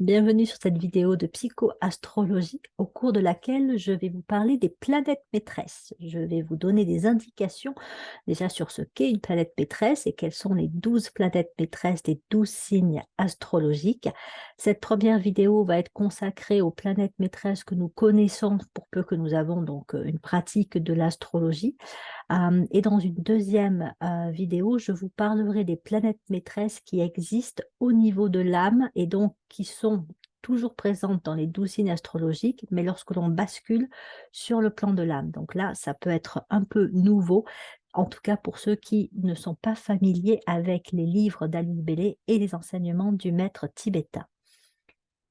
Bienvenue sur cette vidéo de psycho-astrologie au cours de laquelle je vais vous parler des planètes maîtresses. Je vais vous donner des indications déjà sur ce qu'est une planète maîtresse et quelles sont les 12 planètes maîtresses des 12 signes astrologiques. Cette première vidéo va être consacrée aux planètes maîtresses que nous connaissons pour peu que nous avons donc une pratique de l'astrologie. Et dans une deuxième vidéo, je vous parlerai des planètes maîtresses qui existent au niveau de l'âme et donc qui sont toujours présentes dans les 12 signes astrologiques, mais lorsque l'on bascule sur le plan de l'âme. Donc là, ça peut être un peu nouveau, en tout cas pour ceux qui ne sont pas familiers avec les livres d'Alice Bellé et les enseignements du maître tibétain.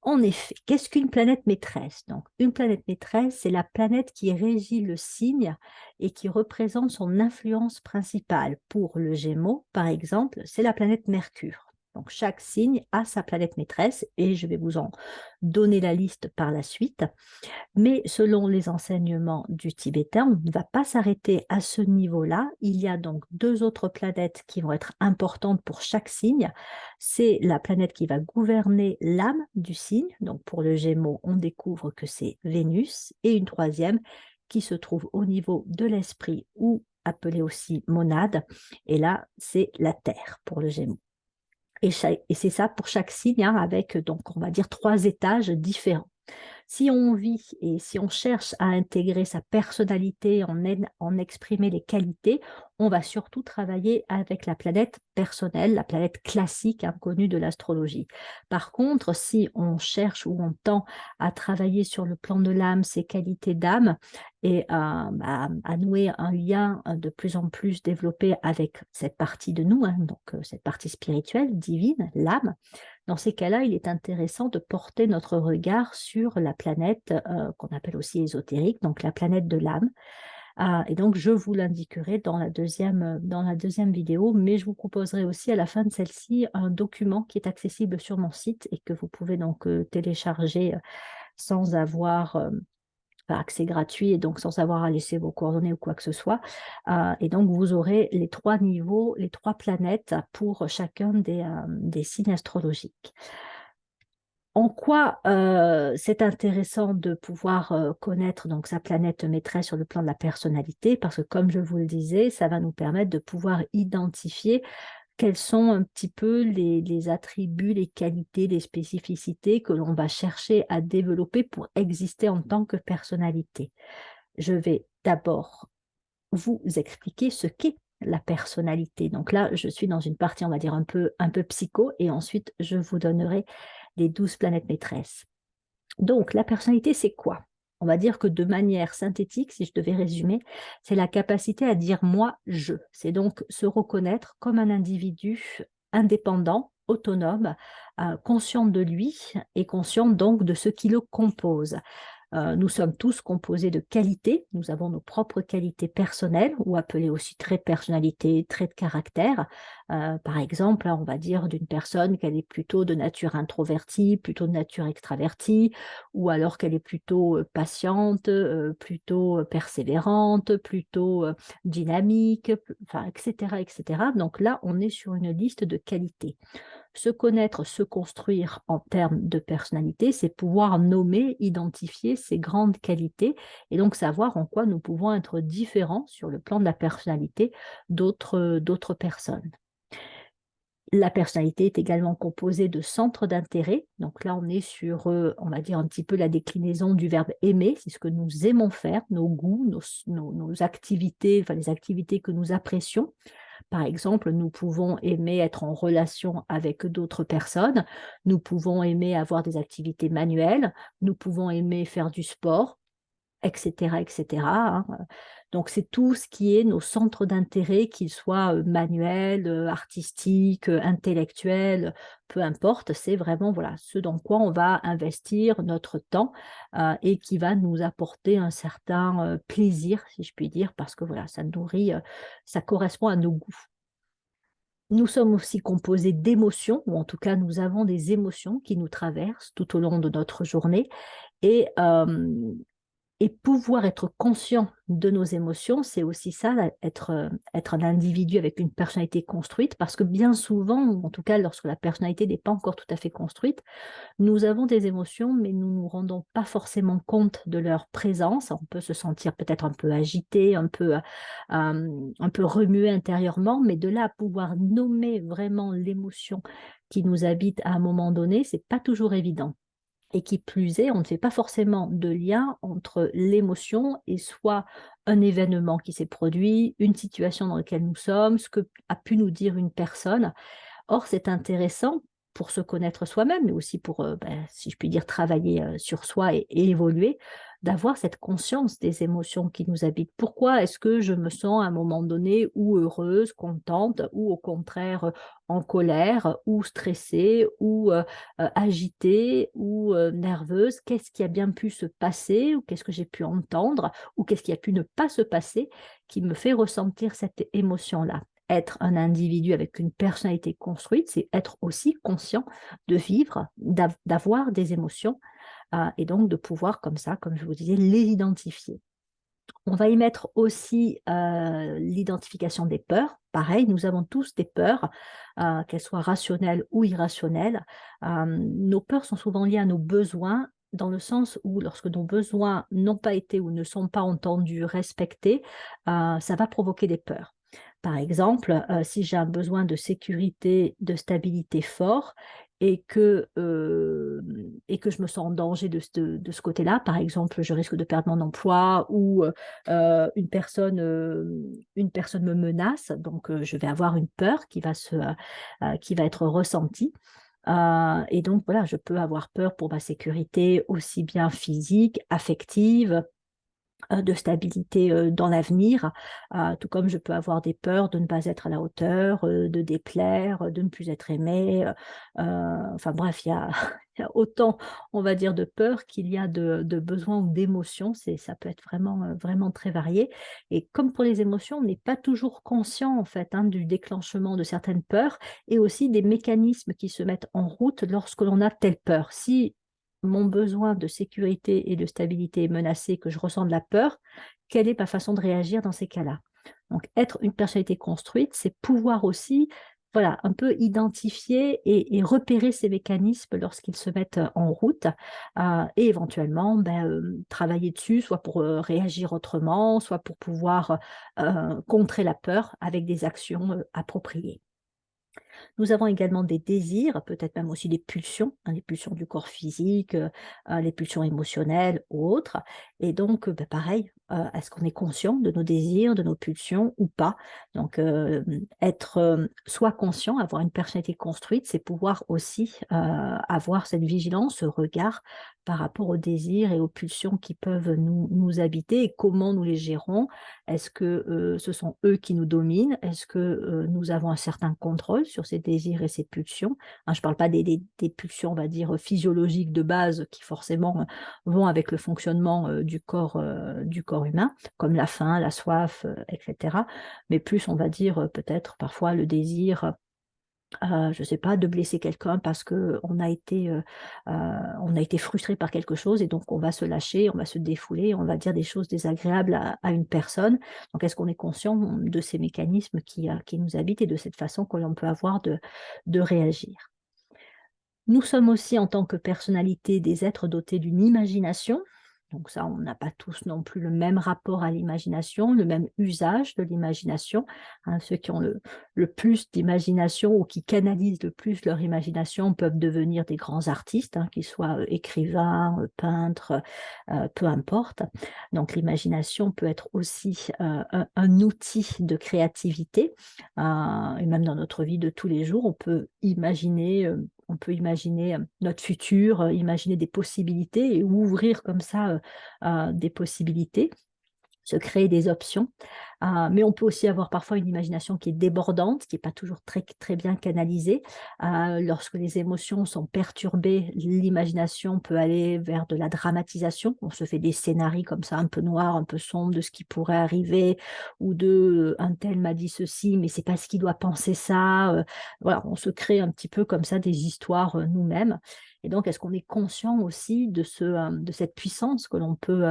En effet, qu'est-ce qu'une planète maîtresse? Donc, une planète maîtresse, c'est la planète qui régit le signe et qui représente son influence principale. Pour le Gémeaux, par exemple, c'est la planète Mercure. Donc, chaque signe a sa planète maîtresse et je vais vous en donner la liste par la suite. Mais selon les enseignements du tibétain, on ne va pas s'arrêter à ce niveau-là. Il y a donc deux autres planètes qui vont être importantes pour chaque signe. C'est la planète qui va gouverner l'âme du signe. Donc pour le Gémeaux, on découvre que c'est Vénus. Et une troisième qui se trouve au niveau de l'esprit ou appelée aussi monade. Et là, c'est la Terre pour le Gémeaux. Et c'est ça pour chaque signe, hein, avec donc on va dire 3 étages différents. Si on vit et si on cherche à intégrer sa personnalité, en exprimer les qualités, on va surtout travailler avec la planète personnelle, la planète classique inconnue de l'astrologie. Par contre, si on cherche ou on tend à travailler sur le plan de l'âme, ses qualités d'âme, et à nouer un lien de plus en plus développé avec cette partie de nous, hein, donc cette partie spirituelle, divine, l'âme, dans ces cas-là, il est intéressant de porter notre regard sur la planète qu'on appelle aussi ésotérique, donc la planète de l'âme. Et donc, je vous l'indiquerai dans la deuxième vidéo, mais je vous proposerai aussi à la fin de celle-ci un document qui est accessible sur mon site et que vous pouvez donc télécharger sans avoir accès gratuit et donc sans avoir à laisser vos coordonnées ou quoi que ce soit. Et donc, vous aurez les 3 niveaux, les 3 planètes pour chacun des signes astrologiques. En quoi c'est intéressant de pouvoir connaître donc sa planète maîtresse sur le plan de la personnalité, parce que comme je vous le disais, ça va nous permettre de pouvoir identifier quels sont un petit peu les attributs, les qualités, les spécificités que l'on va chercher à développer pour exister en tant que personnalité. Je vais d'abord vous expliquer ce qu'est la personnalité. Donc là, je suis dans une partie, on va dire, un peu psycho, et ensuite, je vous donnerai les 12 planètes maîtresses. Donc, la personnalité, c'est quoi? On va dire que de manière synthétique, si je devais résumer, c'est la capacité à dire moi, je. C'est donc se reconnaître comme un individu indépendant, autonome, conscient de lui et conscient donc de ce qui le compose. Nous sommes tous composés de qualités, nous avons nos propres qualités personnelles ou appelées aussi traits de personnalité, traits de caractère. Par exemple, on va dire d'une personne qu'elle est plutôt de nature introvertie, plutôt de nature extravertie, ou alors qu'elle est plutôt patiente, plutôt persévérante, plutôt dynamique, enfin, etc., etc. Donc là, on est sur une liste de qualités. Se connaître, se construire en termes de personnalité, c'est pouvoir nommer, identifier ces grandes qualités et donc savoir en quoi nous pouvons être différents sur le plan de la personnalité d'autres personnes. La personnalité est également composée de centres d'intérêt. Donc là, on est sur, on va dire, un petit peu la déclinaison du verbe aimer. C'est ce que nous aimons faire, nos goûts, nos activités, enfin les activités que nous apprécions. Par exemple, nous pouvons aimer être en relation avec d'autres personnes, nous pouvons aimer avoir des activités manuelles, nous pouvons aimer faire du sport, etc., etc., hein. Donc, c'est tout ce qui est nos centres d'intérêt, qu'ils soient manuels, artistiques, intellectuels, peu importe, c'est vraiment voilà, ce dans quoi on va investir notre temps et qui va nous apporter un certain plaisir, si je puis dire, parce que voilà, ça nourrit, ça correspond à nos goûts. Nous sommes aussi composés d'émotions, ou en tout cas nous avons des émotions qui nous traversent tout au long de notre journée. Et, Et pouvoir être conscient de nos émotions, c'est aussi ça, être un individu avec une personnalité construite, parce que bien souvent, ou en tout cas lorsque la personnalité n'est pas encore tout à fait construite, nous avons des émotions, mais nous ne nous rendons pas forcément compte de leur présence. On peut se sentir peut-être un peu agité, un peu remué intérieurement, mais de là à pouvoir nommer vraiment l'émotion qui nous habite à un moment donné, c'est pas toujours évident. Et qui plus est, on ne fait pas forcément de lien entre l'émotion et soit un événement qui s'est produit, une situation dans laquelle nous sommes, ce que a pu nous dire une personne. Or, c'est intéressant pour se connaître soi-même, mais aussi pour, si je puis dire, travailler sur soi et évoluer, d'avoir cette conscience des émotions qui nous habitent. Pourquoi est-ce que je me sens à un moment donné ou heureuse, contente, ou au contraire en colère, ou stressée, ou agitée, ou nerveuse? Qu'est-ce qui a bien pu se passer, ou qu'est-ce que j'ai pu entendre, ou qu'est-ce qui a pu ne pas se passer qui me fait ressentir cette émotion-là? Être un individu avec une personnalité construite, c'est être aussi conscient de vivre, d'avoir des émotions et donc de pouvoir comme ça, comme je vous disais, les identifier. On va y mettre aussi l'identification des peurs. Pareil, nous avons tous des peurs, qu'elles soient rationnelles ou irrationnelles. Nos peurs sont souvent liées à nos besoins, dans le sens où lorsque nos besoins n'ont pas été ou ne sont pas entendus, respectés, ça va provoquer des peurs. Par exemple, si j'ai un besoin de sécurité, de stabilité fort, et que je me sens en danger de ce côté-là, par exemple, je risque de perdre mon emploi ou une personne me menace, donc je vais avoir une peur qui va être ressentie. Et donc voilà, je peux avoir peur pour ma sécurité aussi bien physique, affective, de stabilité dans l'avenir, tout comme je peux avoir des peurs de ne pas être à la hauteur, de déplaire, de ne plus être aimé. Enfin bref, il y a autant, on va dire, de peurs qu'il y a de besoins ou d'émotions. Ça peut être vraiment, vraiment très varié. Et comme pour les émotions, on n'est pas toujours conscient en fait du déclenchement de certaines peurs et aussi des mécanismes qui se mettent en route lorsque l'on a telle peur. Si mon besoin de sécurité et de stabilité est menacé, que je ressens de la peur, quelle est ma façon de réagir dans ces cas-là? Donc, être une personnalité construite, c'est pouvoir aussi, voilà, un peu identifier et repérer ces mécanismes lorsqu'ils se mettent en route et éventuellement travailler dessus, soit pour réagir autrement, soit pour pouvoir contrer la peur avec des actions appropriées. Nous avons également des désirs, peut-être même aussi des pulsions, les pulsions du corps physique, les pulsions émotionnelles ou autres. Et donc, pareil, est-ce qu'on est conscient de nos désirs, de nos pulsions ou pas? Donc, être soit conscient, avoir une personnalité construite, c'est pouvoir aussi avoir cette vigilance, ce regard par rapport aux désirs et aux pulsions qui peuvent nous habiter et comment nous les gérons. Est-ce que ce sont eux qui nous dominent? Est-ce que nous avons un certain contrôle sur ces désirs et ces pulsions? Je ne parle pas des pulsions, on va dire, physiologiques de base qui forcément vont avec le fonctionnement du corps humain, comme la faim, la soif, etc. Mais plus, on va dire, peut-être parfois le désir je ne sais pas, de blesser quelqu'un parce on a été frustré par quelque chose et donc on va se lâcher, on va se défouler, on va dire des choses désagréables à une personne. Donc est-ce qu'on est conscient de ces mécanismes qui nous habitent et de cette façon que l'on peut avoir de réagir? Nous sommes aussi, en tant que personnalité, des êtres dotés d'une imagination. Donc ça, on n'a pas tous non plus le même rapport à l'imagination, le même usage de l'imagination. Ceux qui ont le plus d'imagination ou qui canalisent le plus leur imagination peuvent devenir des grands artistes, qu'ils soient écrivains, peintres, peu importe. Donc l'imagination peut être aussi un outil de créativité. Et même dans notre vie de tous les jours, on peut imaginer notre futur, imaginer des possibilités et ouvrir comme ça des possibilités, se créer des options. Mais on peut aussi avoir parfois une imagination qui est débordante, qui n'est pas toujours très, très bien canalisée. Lorsque les émotions sont perturbées, l'imagination peut aller vers de la dramatisation. On se fait des scénarios comme ça, un peu noirs, un peu sombres, de ce qui pourrait arriver, ou de un tel m'a dit ceci, mais c'est parce qu'il doit penser ça. Voilà, on se crée un petit peu comme ça des histoires nous-mêmes. Et donc, est-ce qu'on est conscient aussi de cette puissance que l'on peut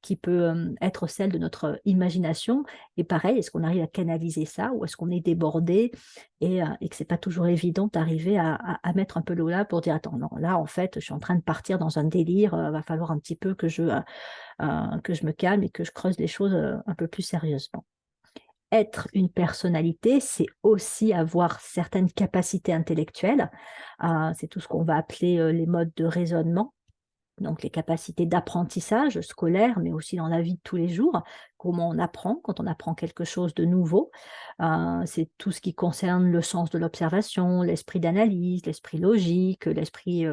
qui peut être celle de notre imagination. Et pareil, est-ce qu'on arrive à canaliser ça ou est-ce qu'on est débordé et que ce n'est pas toujours évident d'arriver à mettre un peu l'eau là pour dire, attends, non, là, en fait, je suis en train de partir dans un délire, va falloir un petit peu que je me calme et que je creuse les choses un peu plus sérieusement. Être une personnalité, c'est aussi avoir certaines capacités intellectuelles. C'est tout ce qu'on va appeler les modes de raisonnement. Donc les capacités d'apprentissage scolaire, mais aussi dans la vie de tous les jours, comment on apprend quand on apprend quelque chose de nouveau. C'est tout ce qui concerne le sens de l'observation, l'esprit d'analyse, l'esprit logique, l'esprit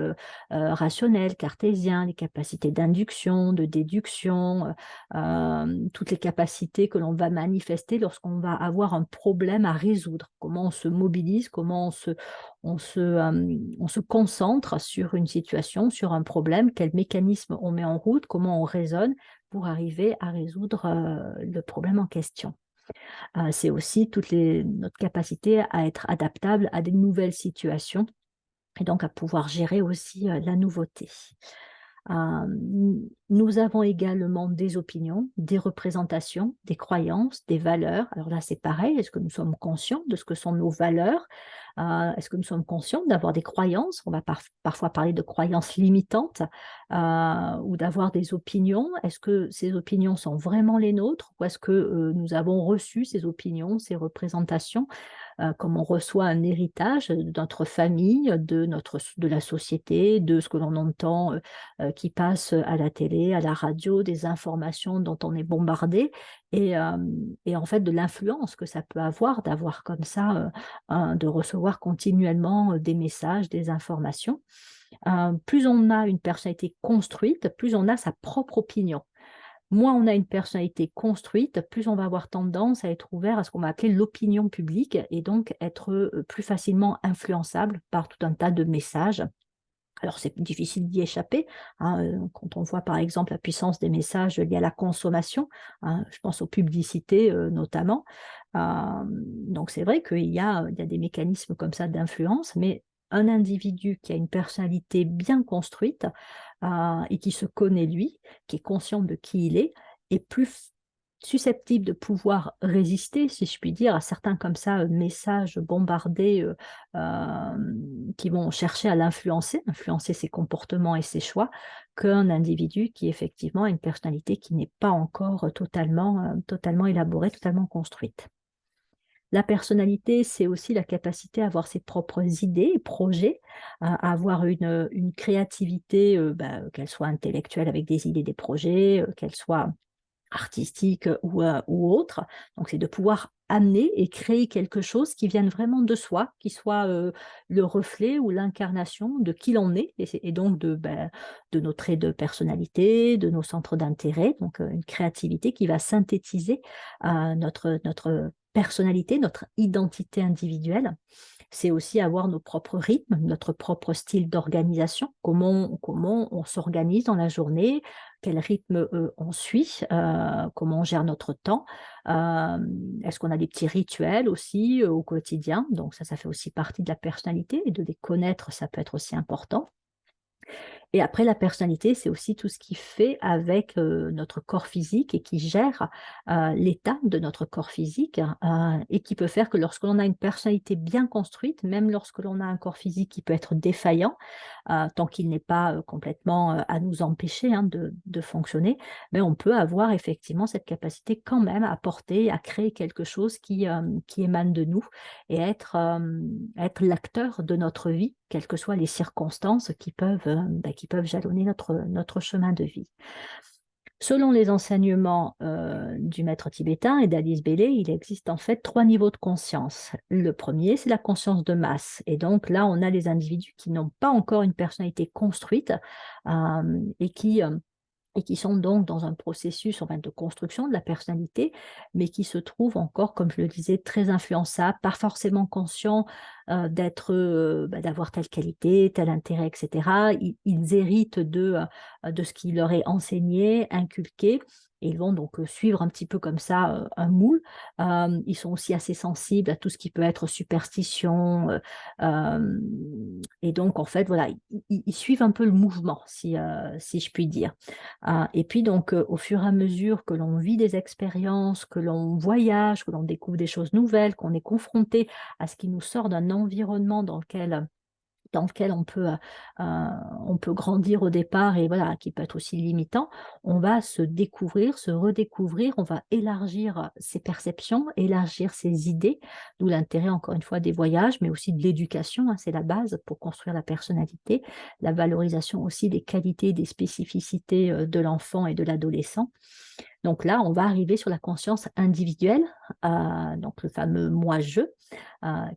rationnel, cartésien, les capacités d'induction, de déduction, toutes les capacités que l'on va manifester lorsqu'on va avoir un problème à résoudre, comment on se mobilise, comment on se concentre sur une situation, sur un problème, quel mécanisme on met en route, comment on raisonne pour arriver à résoudre le problème en question. C'est aussi notre capacité à être adaptable à des nouvelles situations et donc à pouvoir gérer aussi la nouveauté. Nous avons également des opinions, des représentations, des croyances, des valeurs. Alors là, c'est pareil. Est-ce que nous sommes conscients de ce que sont nos valeurs? Est-ce que nous sommes conscients d'avoir des croyances? On va parfois parler de croyances limitantes ou d'avoir des opinions. Est-ce que ces opinions sont vraiment les nôtres ou est-ce que nous avons reçu ces opinions, ces représentations comme on reçoit un héritage de notre famille, de la société, de ce que l'on entend qui passe à la télé, à la radio, des informations dont on est bombardé et en fait de l'influence que ça peut avoir d'avoir comme ça, de recevoir continuellement des messages, des informations. Plus on a une personnalité construite, plus on a sa propre opinion. Moins on a une personnalité construite, plus on va avoir tendance à être ouvert à ce qu'on va appeler l'opinion publique et donc être plus facilement influençable par tout un tas de messages. Alors, c'est difficile d'y échapper, hein, quand on voit par exemple la puissance des messages liés à la consommation, hein, je pense aux publicités notamment. Donc, c'est vrai qu'il y a des mécanismes comme ça d'influence, mais un individu qui a une personnalité bien construite et qui se connaît lui, qui est conscient de qui il est plus susceptible de pouvoir résister, si je puis dire, à certains comme ça messages bombardés qui vont chercher à influencer ses comportements et ses choix, qu'un individu qui effectivement a une personnalité qui n'est pas encore totalement élaborée, totalement construite. La personnalité, c'est aussi la capacité à avoir ses propres idées et projets, à avoir une créativité, qu'elle soit intellectuelle avec des idées, des projets, qu'elle soit artistique ou autre. Donc, c'est de pouvoir amener et créer quelque chose qui vienne vraiment de soi, qui soit le reflet ou l'incarnation de qui l'on est, et donc de nos traits de personnalité, de nos centres d'intérêt, donc une créativité qui va synthétiser notre personnalité, notre identité individuelle. C'est aussi avoir nos propres rythmes, notre propre style d'organisation, comment on s'organise dans la journée, quel rythme on suit, comment on gère notre temps. Est-ce qu'on a des petits rituels aussi au quotidien? Donc ça fait aussi partie de la personnalité et de les connaître, ça peut être aussi important. Et après, la personnalité, c'est aussi tout ce qui fait avec notre corps physique et qui gère l'état de notre corps physique et qui peut faire que lorsque l'on a une personnalité bien construite, même lorsque l'on a un corps physique qui peut être défaillant, tant qu'il n'est pas complètement à nous empêcher de fonctionner, mais on peut avoir effectivement cette capacité quand même à porter, à créer quelque chose qui émane de nous et être l'acteur de notre vie, quelles que soient les circonstances qui peuvent jalonner notre chemin de vie. Selon les enseignements du maître tibétain et d'Alice Bailey, il existe en fait 3 niveaux de conscience. Le premier, c'est la conscience de masse. Et donc là, on a les individus qui n'ont pas encore une personnalité construite et qui sont donc dans un processus de construction de la personnalité, mais qui se trouvent encore, comme je le disais, très influençables, pas forcément conscients d'avoir telle qualité, tel intérêt, etc. Ils héritent de ce qui leur est enseigné, inculqué. Et ils vont donc suivre un petit peu comme ça un moule. Ils sont aussi assez sensibles à tout ce qui peut être superstition. Et donc, en fait, voilà, ils suivent un peu le mouvement, si je puis dire. Et puis, donc, au fur et à mesure que l'on vit des expériences, que l'on voyage, que l'on découvre des choses nouvelles, qu'on est confronté à ce qui nous sort d'un environnement dans lequel on peut grandir au départ et voilà, qui peut être aussi limitant, on va se découvrir, se redécouvrir, on va élargir ses perceptions, élargir ses idées, d'où l'intérêt encore une fois des voyages, mais aussi de l'éducation, hein, c'est la base pour construire la personnalité, la valorisation aussi des qualités, des spécificités de l'enfant et de l'adolescent. Donc là, on va arriver sur la conscience individuelle, donc le fameux moi-je,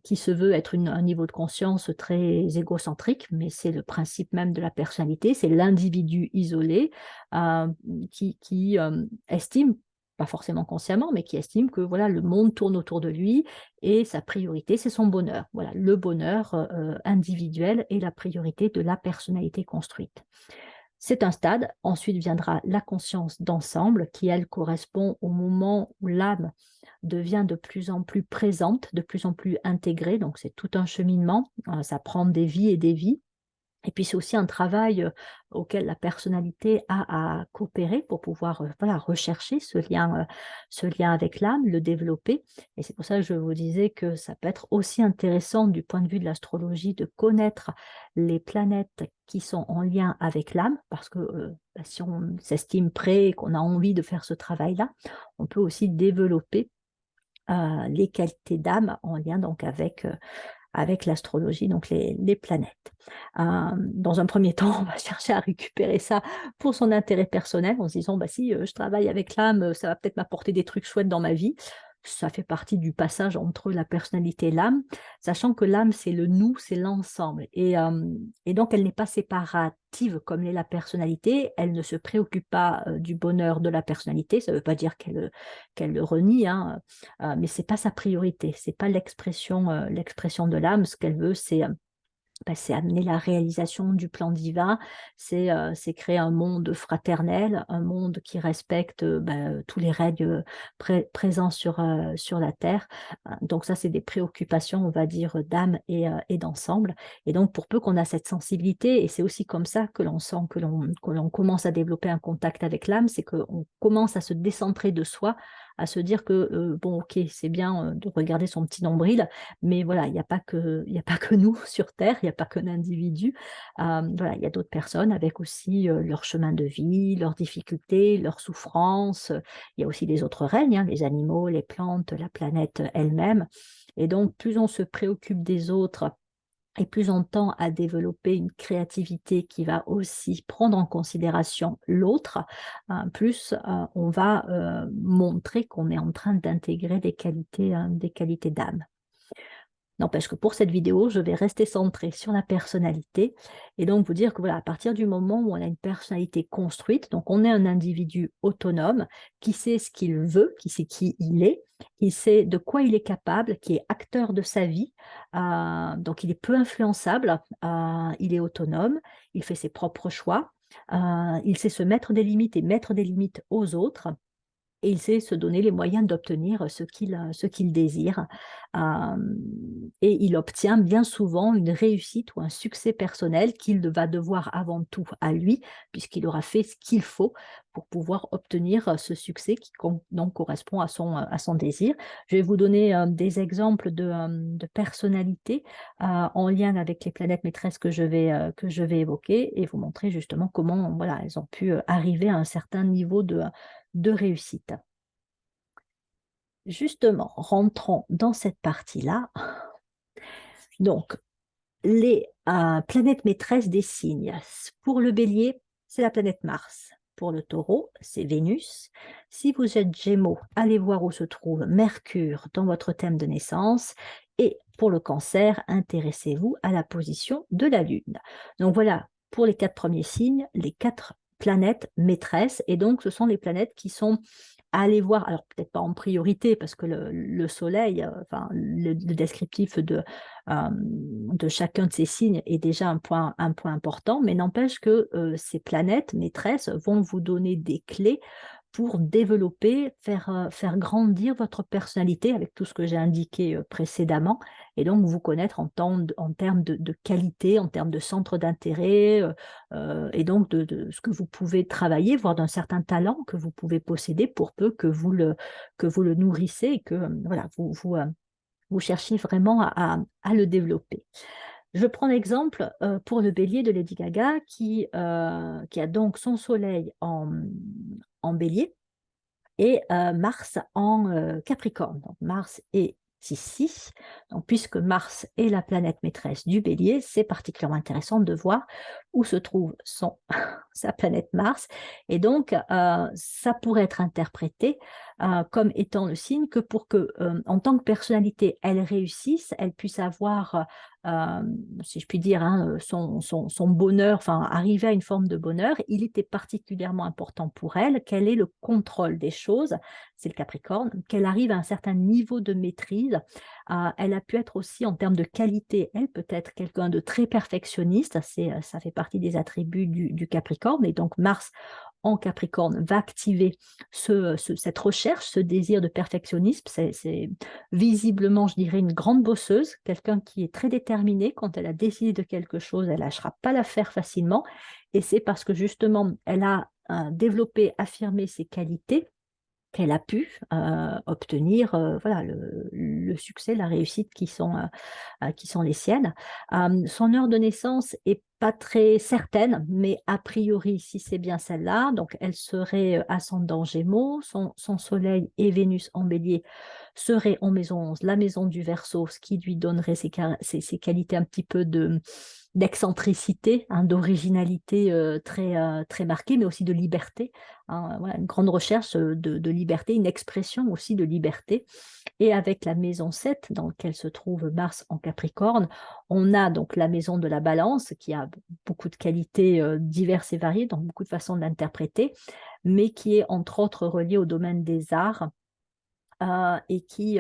qui se veut être un niveau de conscience très égocentrique, mais c'est le principe même de la personnalité, c'est l'individu isolé qui estime, pas forcément consciemment, mais qui estime que voilà, le monde tourne autour de lui et sa priorité, c'est son bonheur. Voilà, le bonheur individuel est la priorité de la personnalité construite. C'est un stade, ensuite viendra la conscience d'ensemble qui, elle, correspond au moment où l'âme devient de plus en plus présente, de plus en plus intégrée, donc c'est tout un cheminement, ça prend des vies et des vies. Et puis c'est aussi un travail auquel la personnalité a à coopérer pour pouvoir voilà, rechercher ce lien avec l'âme, le développer. Et c'est pour ça que je vous disais que ça peut être aussi intéressant du point de vue de l'astrologie de connaître les planètes qui sont en lien avec l'âme, parce que si on s'estime prêt et qu'on a envie de faire ce travail-là, on peut aussi développer les qualités d'âme en lien donc avec l'astrologie, donc les planètes. Dans un premier temps, on va chercher à récupérer ça pour son intérêt personnel en se disant, bah, si je travaille avec l'âme, ça va peut-être m'apporter des trucs chouettes dans ma vie. Ça fait partie du passage entre la personnalité et l'âme, sachant que l'âme, c'est le nous, c'est l'ensemble. Et donc, elle n'est pas séparative comme l'est la personnalité. Elle ne se préoccupe pas du bonheur de la personnalité. Ça ne veut pas dire qu'elle le renie, hein, mais ce n'est pas sa priorité. Ce n'est pas l'expression de l'âme. Ce qu'elle veut, c'est amener la réalisation du plan divin, c'est créer un monde fraternel, un monde qui respecte tous les règles présents sur la Terre. Donc ça, c'est des préoccupations, on va dire, d'âme et d'ensemble. Et donc, pour peu qu'on a cette sensibilité, et c'est aussi comme ça que l'on sent que l'on commence à développer un contact avec l'âme, c'est qu'on commence à se décentrer de soi, à se dire que, bon, ok, c'est bien de regarder son petit nombril, mais voilà, il n'y a pas que nous sur Terre, il n'y a pas que l'individu. Voilà, il y a d'autres personnes avec aussi leur chemin de vie, leurs difficultés, leurs souffrances. Il y a aussi les autres règnes, hein, les animaux, les plantes, la planète elle-même. Et donc, plus on se préoccupe des autres, et plus on tend à développer une créativité qui va aussi prendre en considération l'autre, plus on va montrer qu'on est en train d'intégrer des qualités d'âme. N'empêche que pour cette vidéo, je vais rester centrée sur la personnalité et donc vous dire que voilà, à partir du moment où on a une personnalité construite, donc on est un individu autonome qui sait ce qu'il veut, qui sait qui il sait de quoi il est capable, qui est acteur de sa vie, donc il est peu influençable, il est autonome, il fait ses propres choix, il sait se mettre des limites et mettre des limites aux autres. Et il sait se donner les moyens d'obtenir ce qu'il désire. Et il obtient bien souvent une réussite ou un succès personnel qu'il va devoir avant tout à lui, puisqu'il aura fait ce qu'il faut pour pouvoir obtenir ce succès qui donc correspond à son désir. Je vais vous donner des exemples de personnalités en lien avec les planètes maîtresses que je vais évoquer et vous montrer justement comment voilà, elles ont pu arriver à un certain niveau de réussite. Justement, rentrons dans cette partie-là. Donc, les planètes maîtresses des signes. Pour le bélier, c'est la planète Mars. Pour le taureau, c'est Vénus. Si vous êtes Gémeaux, allez voir où se trouve Mercure dans votre thème de naissance. Et pour le cancer, intéressez-vous à la position de la Lune. Donc voilà, pour les 4 premiers signes, les 4 planètes maîtresses. Et donc, ce sont les planètes qui sont allez voir, alors peut-être pas en priorité, parce que le soleil, enfin, le descriptif de chacun de ces signes est déjà un point important, mais n'empêche que ces planètes maîtresses vont vous donner des clés pour développer, faire grandir votre personnalité avec tout ce que j'ai indiqué précédemment, et donc vous connaître en termes de qualité, en termes de centre d'intérêt, et donc de ce que vous pouvez travailler, voire d'un certain talent que vous pouvez posséder pour peu que vous le nourrissez et que voilà, vous cherchiez vraiment à le développer. Je prends l'exemple pour le bélier de Lady Gaga qui a donc son soleil en bélier et Mars en Capricorne. Donc Mars est ici. Donc, puisque Mars est la planète maîtresse du bélier, c'est particulièrement intéressant de voir où se trouve sa planète Mars. Et donc, ça pourrait être interprété comme étant le signe que pour que, en tant que personnalité, elle réussisse, elle puisse avoir, si je puis dire, hein, son bonheur, enfin, arriver à une forme de bonheur, il était particulièrement important pour elle qu'elle ait le contrôle des choses, c'est le Capricorne, qu'elle arrive à un certain niveau de maîtrise. Elle a pu être aussi, en termes de qualité, elle peut être quelqu'un de très perfectionniste, ça fait partie des attributs du Capricorne, et donc Mars en Capricorne va activer cette recherche, ce désir de perfectionnisme. C'est visiblement, je dirais, une grande bosseuse, quelqu'un qui est très déterminé. Quand elle a décidé de quelque chose, elle ne lâchera pas l'affaire facilement. Et c'est parce que justement, elle a développé, affirmé ses qualités qu'elle a pu obtenir voilà, le succès, la réussite qui sont les siennes. Son heure de naissance est pas très certaine, mais a priori, si c'est bien celle-là, donc elle serait ascendant Gémeaux, son Soleil et Vénus en Bélier seraient en maison 11, la maison du Verseau, ce qui lui donnerait ses qualités un petit peu d'excentricité, hein, d'originalité très marquée, mais aussi de liberté, hein, voilà, une grande recherche de liberté, une expression aussi de liberté. Et avec la maison 7, dans laquelle se trouve Mars en Capricorne, on a donc la maison de la Balance, qui a beaucoup de qualités diverses et variées, donc beaucoup de façons de l'interpréter, mais qui est entre autres reliée au domaine des arts, et qui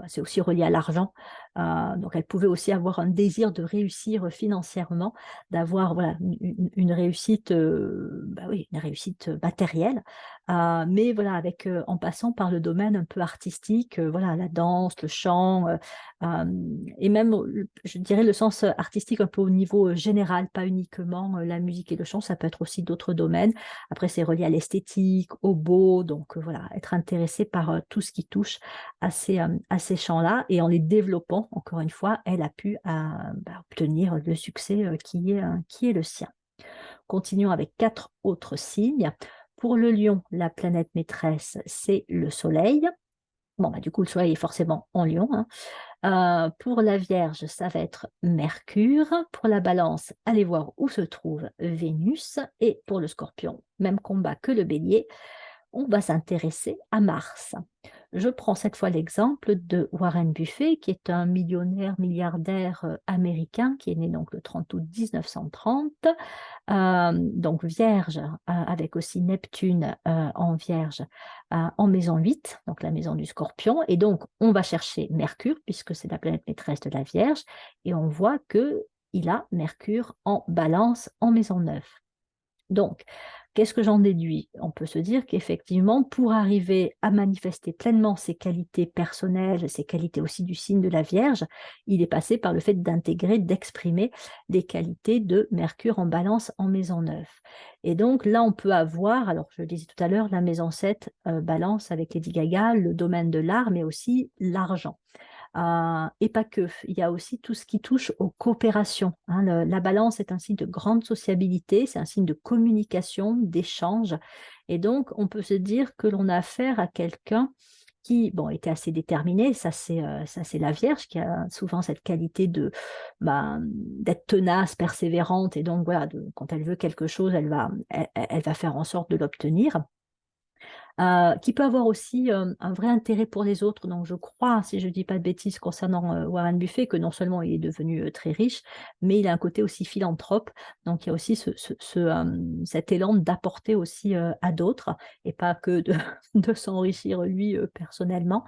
c'est aussi relié à l'argent. Donc elle pouvait aussi avoir un désir de réussir financièrement, d'avoir voilà, une réussite, bah oui, une réussite matérielle, mais voilà, en passant par le domaine un peu artistique, voilà, la danse, le chant, et même, je dirais, le sens artistique un peu au niveau général, pas uniquement la musique et le chant, ça peut être aussi d'autres domaines. Après, c'est relié à l'esthétique, au beau, donc voilà, être intéressé par tout ce qui touche à ces champs-là, et en les développant, encore une fois, elle a pu obtenir le succès qui est le sien. Continuons avec 4 autres signes. Pour le lion, la planète maîtresse, c'est le soleil. Bon, du coup, le soleil est forcément en lion, hein. Pour la Vierge, ça va être Mercure. Pour la Balance, allez voir où se trouve Vénus. Et pour le Scorpion, même combat que le Bélier, on va s'intéresser à Mars. Je prends cette fois l'exemple de Warren Buffett, qui est un millionnaire, milliardaire américain, qui est né donc le 30 août 1930, donc Vierge, avec aussi Neptune en Vierge, en maison 8, donc la maison du Scorpion. Et donc, on va chercher Mercure, puisque c'est la planète maîtresse de la Vierge, et on voit qu'il a Mercure en Balance en maison 9. Donc, qu'est-ce que j'en déduis? On peut se dire qu'effectivement, pour arriver à manifester pleinement ses qualités personnelles, ses qualités aussi du signe de la Vierge, il est passé par le fait d'intégrer, d'exprimer des qualités de Mercure en Balance en maison 9. Et donc là, on peut avoir, alors je le disais tout à l'heure, la maison 7, Balance avec Lady Gaga, le domaine de l'art, mais aussi l'argent. Et pas que. Il y a aussi tout ce qui touche aux coopérations, hein. La Balance est un signe de grande sociabilité, c'est un signe de communication, d'échange. Et donc, on peut se dire que l'on a affaire à quelqu'un qui, bon, était assez déterminé. Ça, c'est la Vierge qui a souvent cette qualité d'être tenace, persévérante. Et donc, voilà, quand elle veut quelque chose, elle va faire en sorte de l'obtenir. qui peut avoir aussi un vrai intérêt pour les autres. Donc, je crois, si je ne dis pas de bêtises concernant Warren Buffett, que non seulement il est devenu très riche, mais il a un côté aussi philanthrope. Donc, il y a aussi cet élan d'apporter aussi à d'autres et pas que de, de s'enrichir lui personnellement.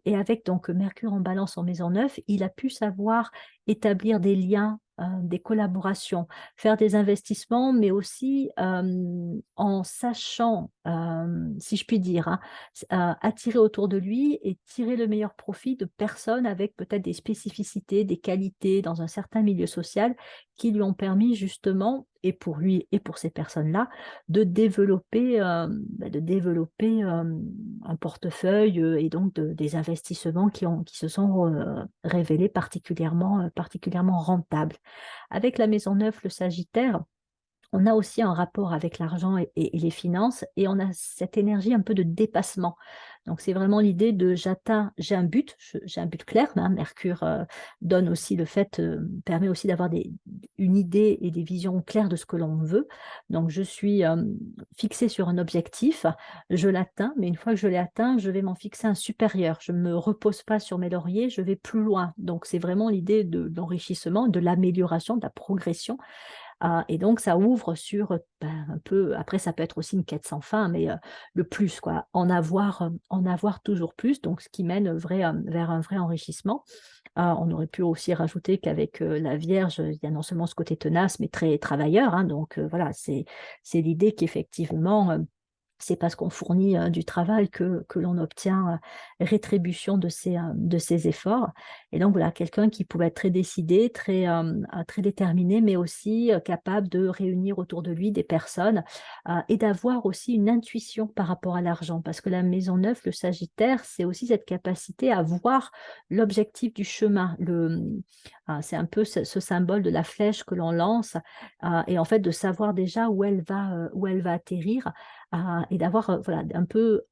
Et avec donc Mercure en Balance en Maison 9, il a pu savoir établir des liens, des collaborations, faire des investissements, mais aussi en sachant, si je puis dire, hein, attirer autour de lui et tirer le meilleur profit de personnes avec peut-être des spécificités, des qualités dans un certain milieu social qui lui ont permis justement, et pour lui et pour ces personnes-là, de développer un portefeuille et donc des investissements qui se sont révélés particulièrement rentables. Avec la maison 9, le Sagittaire, on a aussi un rapport avec l'argent et les finances, et on a cette énergie un peu de dépassement. Donc, c'est vraiment l'idée de j'atteins, j'ai un but, j'ai un but clair. Hein, Mercure donne aussi permet aussi d'avoir une idée et des visions claires de ce que l'on veut. Donc, je suis fixée sur un objectif, je l'atteins, mais une fois que je l'ai atteint, je vais m'en fixer un supérieur. Je ne me repose pas sur mes lauriers, je vais plus loin. Donc, c'est vraiment l'idée de l'enrichissement, de l'amélioration, de la progression. Et donc, ça ouvre sur un peu, après, ça peut être aussi une quête sans fin, mais le plus, quoi, en avoir toujours plus, donc ce qui mène vers un vrai enrichissement. On aurait pu aussi rajouter qu'avec la Vierge, il y a non seulement ce côté tenace, mais très travailleur, hein, donc voilà, c'est l'idée qu'effectivement, c'est parce qu'on fournit du travail que l'on obtient rétribution de ses efforts. Et donc, voilà, quelqu'un qui pouvait être très décidé, très déterminé, mais aussi capable de réunir autour de lui des personnes et d'avoir aussi une intuition par rapport à l'argent. Parce que la maison 9, le Sagittaire, c'est aussi cette capacité à voir l'objectif du chemin. C'est un peu ce symbole de la flèche que l'on lance et en fait de savoir déjà où elle va atterrir et d'avoir voilà, un peu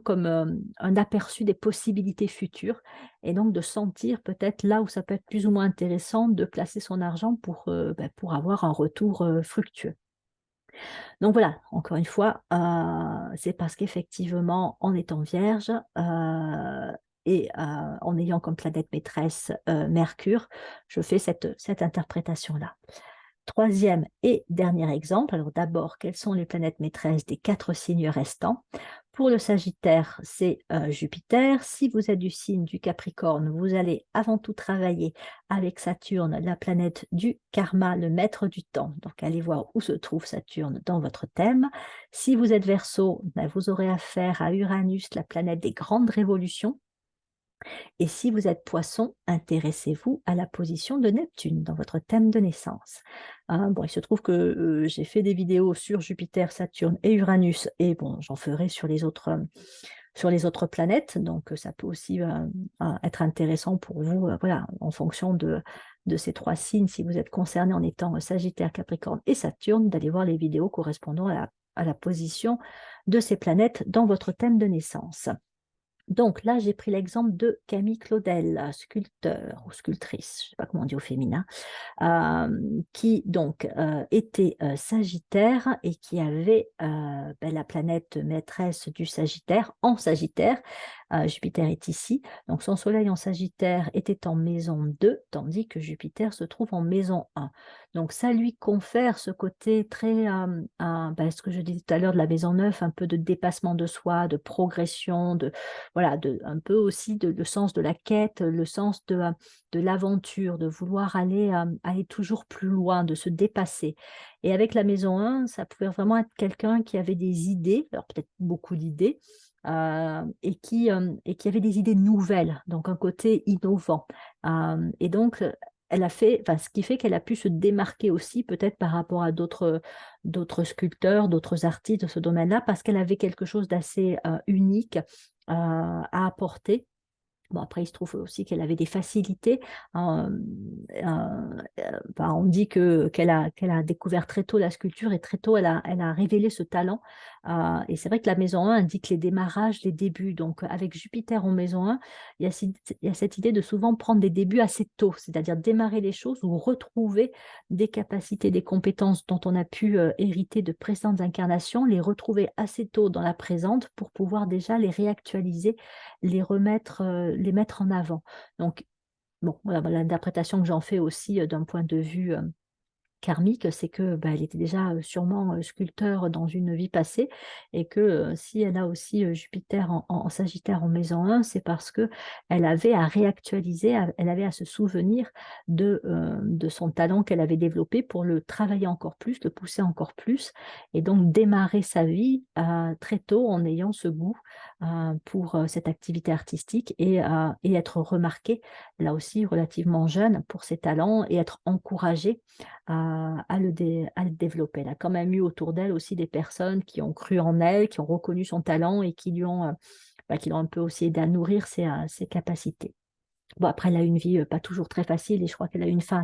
comme un aperçu des possibilités futures et donc de sentir peut-être là où ça peut être plus ou moins intéressant de placer son argent pour avoir un retour fructueux. Donc voilà, encore une fois, c'est parce qu'effectivement, en étant vierge et en ayant comme planète maîtresse Mercure, je fais cette interprétation-là. Troisième et dernier exemple, alors d'abord, quelles sont les planètes maîtresses des 4 signes restants? Pour le Sagittaire, c'est Jupiter. Si vous êtes du signe du Capricorne, vous allez avant tout travailler avec Saturne, la planète du karma, le maître du temps. Donc, allez voir où se trouve Saturne dans votre thème. Si vous êtes Verseau, vous aurez affaire à Uranus, la planète des grandes révolutions. Et si vous êtes Poisson, intéressez-vous à la position de Neptune dans votre thème de naissance. Bon, il se trouve que j'ai fait des vidéos sur Jupiter, Saturne et Uranus, et bon, j'en ferai sur les autres planètes, donc ça peut aussi être intéressant pour vous, voilà, en fonction de ces 3 signes, si vous êtes concerné en étant Sagittaire, Capricorne et Saturne, d'aller voir les vidéos correspondant à la position de ces planètes dans votre thème de naissance. Donc là, j'ai pris l'exemple de Camille Claudel, sculpteur ou sculptrice, je ne sais pas comment on dit au féminin, qui donc était Sagittaire et qui avait la planète maîtresse du Sagittaire en Sagittaire. Jupiter est ici. Donc son soleil en Sagittaire était en maison 2, tandis que Jupiter se trouve en maison 1. Donc ça lui confère ce côté très, ce que je disais tout à l'heure de la maison 9, un peu de dépassement de soi, de progression, voilà, un peu aussi le sens de la quête, le sens de l'aventure, de vouloir aller toujours plus loin, de se dépasser. Et avec la maison 1, ça pouvait vraiment être quelqu'un qui avait des idées, alors peut-être beaucoup d'idées, et qui avait des idées nouvelles, donc un côté innovant. Et donc, elle a fait, ce qui fait qu'elle a pu se démarquer aussi peut-être par rapport à d'autres sculpteurs, d'autres artistes de ce domaine-là, parce qu'elle avait quelque chose d'assez unique à apporter Bon, après, il se trouve aussi qu'elle avait des facilités. hein, on dit qu'elle a découvert très tôt la sculpture et très tôt, elle a révélé ce talent. Et c'est vrai que la maison 1 indique les démarrages, les débuts. Donc, avec Jupiter en maison 1, il y a cette idée de souvent prendre des débuts assez tôt, c'est-à-dire démarrer les choses ou retrouver des capacités, des compétences dont on a pu hériter de précédentes incarnations, les retrouver assez tôt dans la présente pour pouvoir déjà les réactualiser, les mettre en avant. Donc, bon, voilà, l'interprétation que j'en fais aussi d'un point de vue karmique, c'est que elle était déjà sûrement sculpteur dans une vie passée et que si elle a aussi Jupiter en Sagittaire en maison 1, c'est parce que elle avait à réactualiser, elle avait à se souvenir de son talent qu'elle avait développé pour le travailler encore plus, le pousser encore plus et donc démarrer sa vie très tôt en ayant ce goût pour cette activité artistique et être remarquée là aussi relativement jeune pour ses talents et être encouragée à le développer. Elle a quand même eu autour d'elle aussi des personnes qui ont cru en elle, qui ont reconnu son talent et qui l'ont un peu aussi aidé à nourrir ses capacités. Bon, après, elle a une vie pas toujours très facile et je crois qu'elle a eu une fin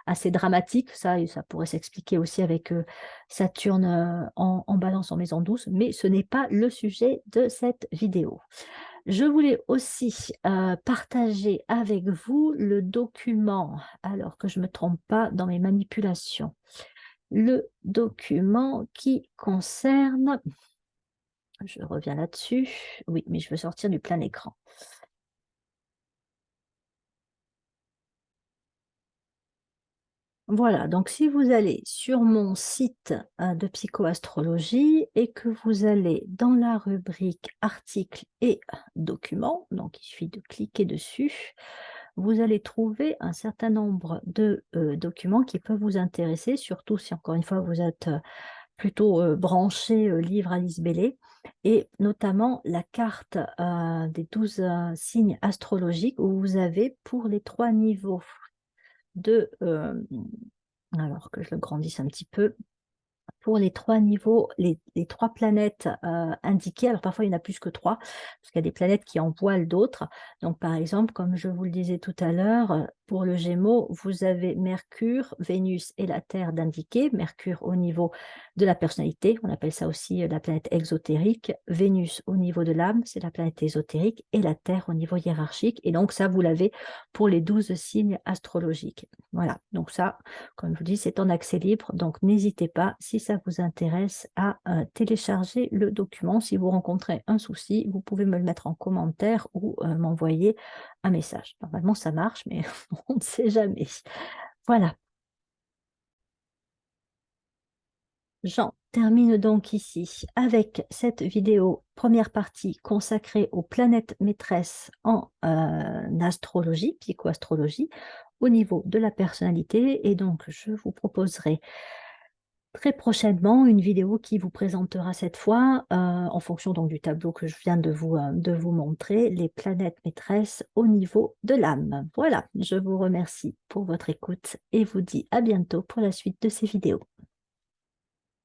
assez dramatique. Ça pourrait s'expliquer aussi avec Saturne en balance en maison 12, mais ce n'est pas le sujet de cette vidéo. Je voulais aussi partager avec vous le document, alors que je ne me trompe pas dans mes manipulations, le document qui concerne, je reviens là-dessus, oui, mais je veux sortir du plein écran. Voilà, donc si vous allez sur mon site de psychoastrologie et que vous allez dans la rubrique articles et documents, donc il suffit de cliquer dessus, vous allez trouver un certain nombre de documents qui peuvent vous intéresser, surtout si encore une fois vous êtes plutôt branché livre Alice Bailey, et notamment la carte des 12 signes astrologiques où vous avez pour les 3 niveaux alors que je le grandisse un petit peu, pour les 3 niveaux, les 3 planètes indiquées. Alors parfois il y en a plus que 3, parce qu'il y a des planètes qui en voilent d'autres. Donc par exemple, comme je vous le disais tout à l'heure, pour le Gémeaux, vous avez Mercure, Vénus et la Terre d'indiquer. Mercure au niveau de la personnalité, on appelle ça aussi la planète exotérique. Vénus au niveau de l'âme, c'est la planète ésotérique. Et la Terre au niveau hiérarchique. Et donc ça, vous l'avez pour les 12 signes astrologiques. Voilà, donc ça, comme je vous dis, c'est en accès libre. Donc n'hésitez pas, si ça vous intéresse, à télécharger le document. Si vous rencontrez un souci, vous pouvez me le mettre en commentaire ou m'envoyer un message. Normalement, ça marche, mais on ne sait jamais. Voilà, j'en termine donc ici avec cette vidéo, première partie consacrée aux planètes maîtresses en astrologie, psychoastrologie, au niveau de la personnalité. Et donc, je vous proposerai très prochainement une vidéo qui vous présentera cette fois, en fonction donc du tableau que je viens de vous montrer, les planètes maîtresses au niveau de l'âme. Voilà, je vous remercie pour votre écoute et vous dis à bientôt pour la suite de ces vidéos.